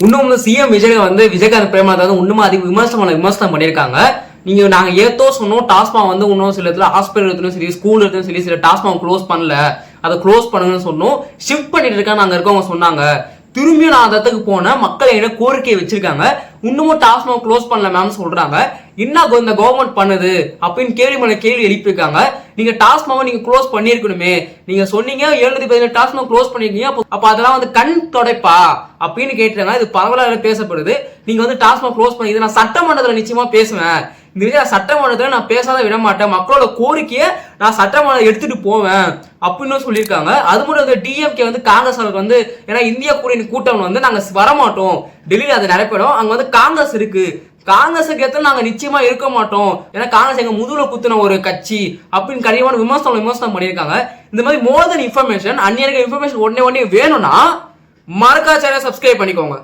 இன்னும் சிஎம் விஜய் விஜயகாந்த் பிரேமலதா இன்னும் அதிக விமர்சனம் பண்ணியிருக்காங்க. நாங்க ஏத்தோ சொன்னோம் டாஸ்மாக் இன்னும் சில இடத்துல ஹாஸ்பிட்டல் எடுத்தும் சரி ஸ்கூல் எடுத்தும் சரி சில டாஸ்மாக் க்ளோஸ் பண்ணல, அதை க்ளோஸ் பண்ணுங்கன்னு சொன்னோம். ஷிஃப்ட் பண்ணிட்டு இருக்காங்க அங்க இருக்கவங்க சொன்னாங்க. திரும்பியும் நான் அந்த இடத்துக்கு போனேன், மக்கள் என்ன கோரிக்கையை வச்சிருக்காங்க, இன்னமும் டாஸ்மாக் க்ளோஸ் பண்ணல மேம் சொல்றாங்க. என்ன இந்த கவர்மெண்ட் பண்ணுது அப்படின்னு கேள்வி எழுப்பியிருக்காங்க. நீங்க டாஸ்மாக் நீங்க க்ளோஸ் பண்ணிருக்கணுமே, நீங்க சொன்னீங்க 717 டாஸ்மாக் க்ளோஸ் பண்ணிருக்கீங்க, அப்ப அதெல்லாம் கண் தொடைப்பா அப்படின்னு கேட்டுறாங்க. இது பரவலாக பேசப்படுது. நீங்க டாஸ்மாக் க்ளோஸ் பண்ணி நான் சட்டமன்றத்தில் நிச்சயமா பேசுவேன். இந்த விஷயம் சட்டமன்றத்தில் நான் பேசாத விட மாட்டேன், மக்களோட கோரிக்கையை நான் சட்டமன்றம் எடுத்துட்டு போவேன் அப்படின்னு சொல்லியிருக்காங்க. அது மட்டும் டிஎம்கே காங்கிரஸ் ஏன்னா இந்தியா கூட்டணி நாங்க வரமாட்டோம், டெல்லியில அது நிறைவேறும், அங்க காங்கிரஸ் இருக்கு, காங்கிரஸுக்கு ஏற்ற நாங்க நிச்சயமா இருக்க மாட்டோம், ஏன்னா காங்கிரஸ் எங்க முதுகுல குத்துன ஒரு கட்சி அப்படின்னு கடினமான விமர்சனம் பண்ணியிருக்காங்க. இந்த மாதிரி மோர் தென் இன்ஃபர்மேஷன் அந்நியர்கள் இன்ஃபர்மேஷன் உடனே வேணும்னா மறக்காம சேனலை சப்ஸ்கிரைப் பண்ணிக்கோங்க.